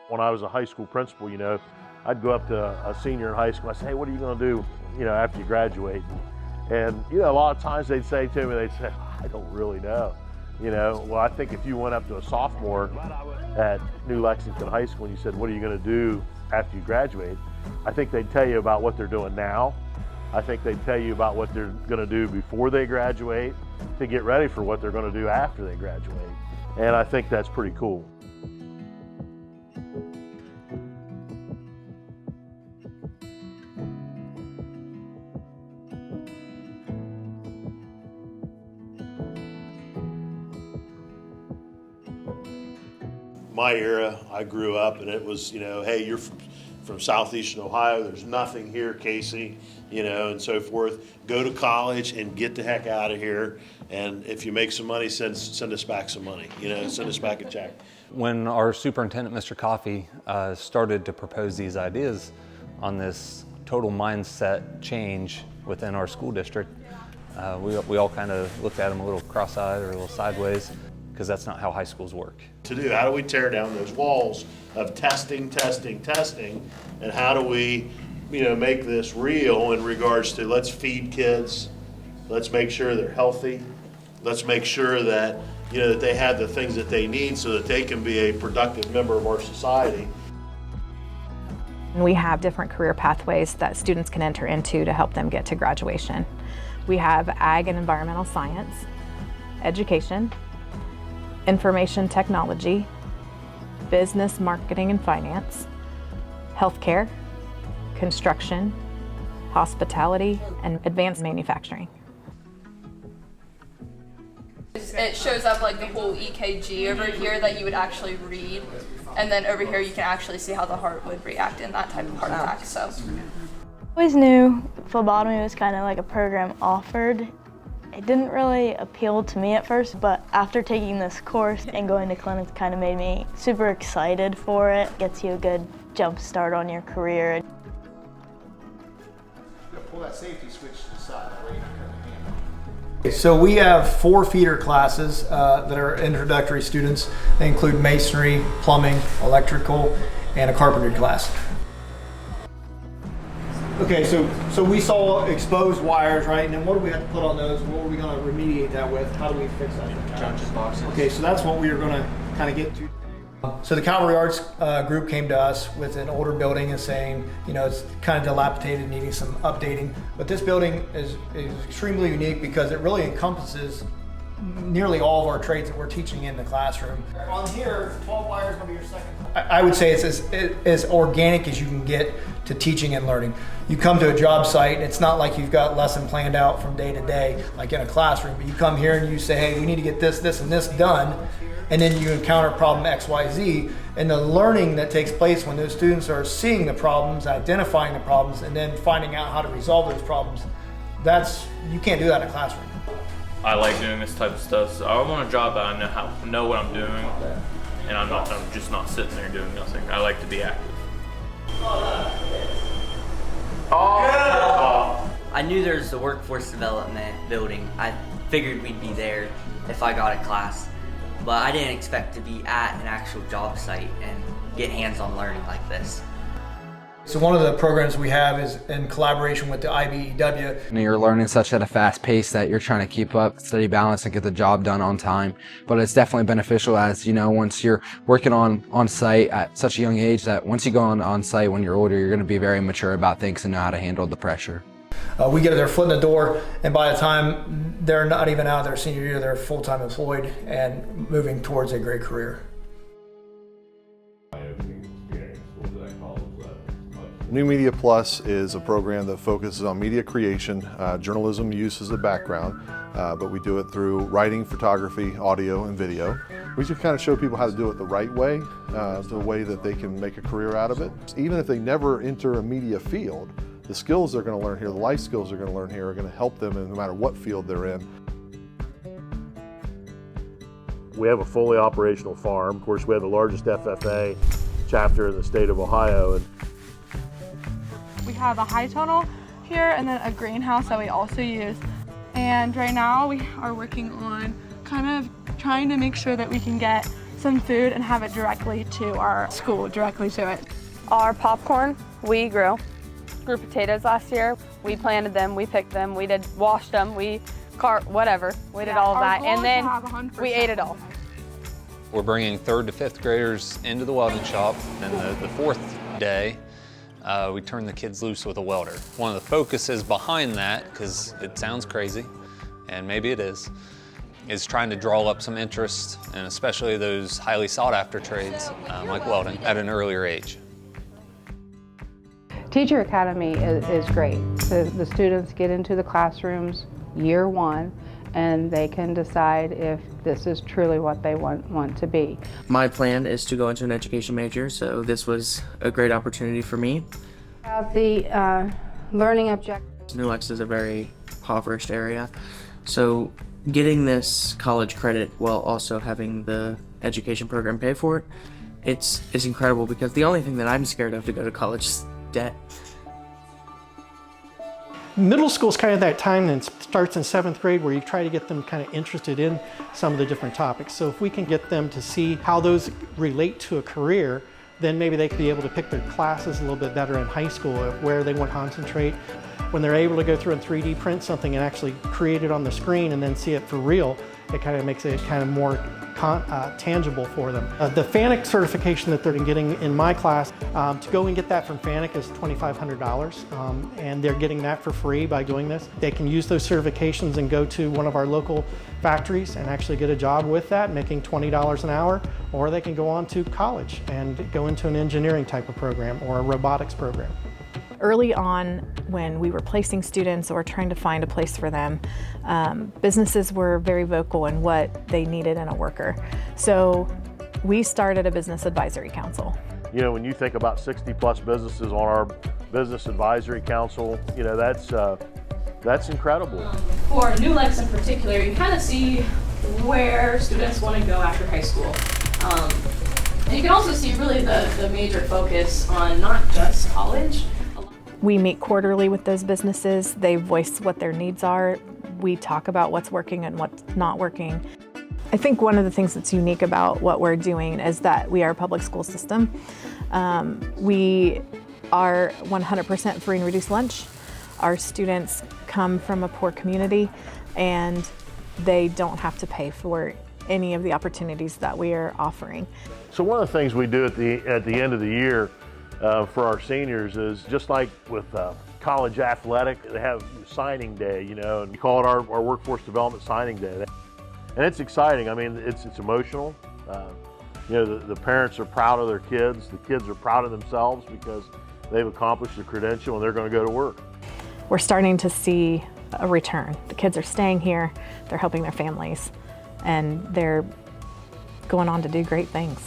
When I was a high school principal, I'd go up to a senior in high school. I say, hey, what are you going to do, after you graduate? And a lot of times they'd say to me, I don't really know. Well, I think if you went up to a sophomore at New Lexington High School and you said, what are you going to do after you graduate? I think they'd tell you about what they're doing now. I think they'd tell you about what they're going to do before they graduate to get ready for what they're going to do after they graduate. And I think that's pretty cool. My era, I grew up and it was, hey, you're from southeastern Ohio, there's nothing here, Casey, and so forth. Go to college and get the heck out of here. And if you make some money, send us back some money, send us back a check. When our superintendent, Mr. Coffey, started to propose these ideas on this total mindset change within our school district, we all kind of looked at him a little cross-eyed or a little sideways, because that's not how high schools work. How do we tear down those walls of testing, and how do we, make this real in regards to let's feed kids, let's make sure they're healthy, let's make sure that, that they have the things that they need so that they can be a productive member of our society. We have different career pathways that students can enter into to help them get to graduation. We have ag and environmental science, education, information technology, business, marketing and finance, healthcare, construction, hospitality, and advanced manufacturing. It shows up like the whole EKG over here that you would actually read, and then over here you can actually see how the heart would react in that type of heart attack. So, I always knew phlebotomy was kind of like a program offered. It didn't really appeal to me at first, but after taking this course and going to clinics kind of made me super excited for it. Gets you a good jump start on your career. Pull that safety switch to the side, that way you can handle. So we have 4 feeder classes that are introductory students. They include masonry, plumbing, electrical, and a carpentry class. Okay, so we saw exposed wires, right? And then what do we have to put on those? What are we going to remediate that with? How do we fix that? Junction boxes. Okay, so that's what we are going to kind of get to. So the Cavalry Arts group came to us with an older building and saying, it's kind of dilapidated, needing some updating. But this building is extremely unique because it really encompasses nearly all of our trades that we're teaching in the classroom. On here, 12 wire is going to be your second. I would say it's as organic as you can get to teaching and learning. You come to a job site, and it's not like you've got lesson planned out from day to day, like in a classroom, but you come here and you say, hey, we need to get this, this, and this done, and then you encounter problem X, Y, Z, and the learning that takes place when those students are seeing the problems, identifying the problems, and then finding out how to resolve those problems, you can't do that in a classroom. I like doing this type of stuff. So I want a job that I know what I'm doing, and I'm just not sitting there doing nothing. I like to be active. I knew there was the workforce development building. I figured we'd be there if I got a class, but I didn't expect to be at an actual job site and get hands-on learning like this. So one of the programs we have is in collaboration with the IBEW. You're learning such at a fast pace that you're trying to keep up, steady balance, and get the job done on time. But it's definitely beneficial as, once you're working on site at such a young age that once you go on site when you're older, you're going to be very mature about things and know how to handle the pressure. We get their foot in the door, and by the time they're not even out of their senior year, they're full-time employed and moving towards a great career. New Media Plus is a program that focuses on media creation, journalism use as a background, but we do it through writing, photography, audio, and video. We just kind of show people how to do it the right way, the way that they can make a career out of it. Even if they never enter a media field, the skills they're going to learn here, the life skills they're going to learn here are going to help them no matter what field they're in. We have a fully operational farm. Of course, we have the largest FFA chapter in the state of Ohio. We have a high tunnel here and then a greenhouse that we also use. And right now we are working on kind of trying to make sure that we can get some food and have it directly to our school, directly to it. Our popcorn, we grew. Grew potatoes last year. We planted them, we picked them, we washed them, we whatever. We did all of that, and then we ate it all. We're bringing 3rd to 5th graders into the welding shop, and the 4th day, we turn the kids loose with a welder. One of the focuses behind that, because it sounds crazy, and maybe it is trying to draw up some interest, and especially those highly sought after trades like welding at an earlier age. Teacher Academy is great. The students get into the classrooms year one, and they can decide if this is truly what they want to be. My plan is to go into an education major, so this was a great opportunity for me. Have the learning objectives. New Lex is a very impoverished area, so getting this college credit while also having the education program pay for it, it's incredible, because the only thing that I'm scared of to go to college is debt. Middle school is kind of that time that starts in 7th grade where you try to get them kind of interested in some of the different topics. So if we can get them to see how those relate to a career, then maybe they could be able to pick their classes a little bit better in high school, where they want to concentrate. When they're able to go through and 3D print something and actually create it on the screen and then see it for real, it kind of makes it kind of more tangible for them. The FANUC certification that they're getting in my class, to go and get that from FANUC is $2,500, and they're getting that for free by doing this. They can use those certifications and go to one of our local factories and actually get a job with that, making $20 an hour, or they can go on to college and go into an engineering type of program or a robotics program. Early on, when we were placing students or trying to find a place for them, businesses were very vocal in what they needed in a worker. So we started a business advisory council. You know, when you think about 60 plus businesses on our business advisory council, you know, that's incredible. For New Lex in particular, you kind of see where students want to go after high school. And you can also see really the major focus on not just college. We meet quarterly with those businesses. They voice what their needs are. We talk about what's working and what's not working. I think one of the things that's unique about what we're doing is that we are a public school system. We are 100% free and reduced lunch. Our students come from a poor community, and they don't have to pay for any of the opportunities that we are offering. So one of the things we do at the end of the year for our seniors is just like with college athletic, they have signing day, you know, and we call it our workforce development signing day. And it's exciting. I mean, it's emotional. You know, the parents are proud of their kids. The kids are proud of themselves because they've accomplished a credential and they're going to go to work. We're starting to see a return. The kids are staying here, they're helping their families, and they're going on to do great things.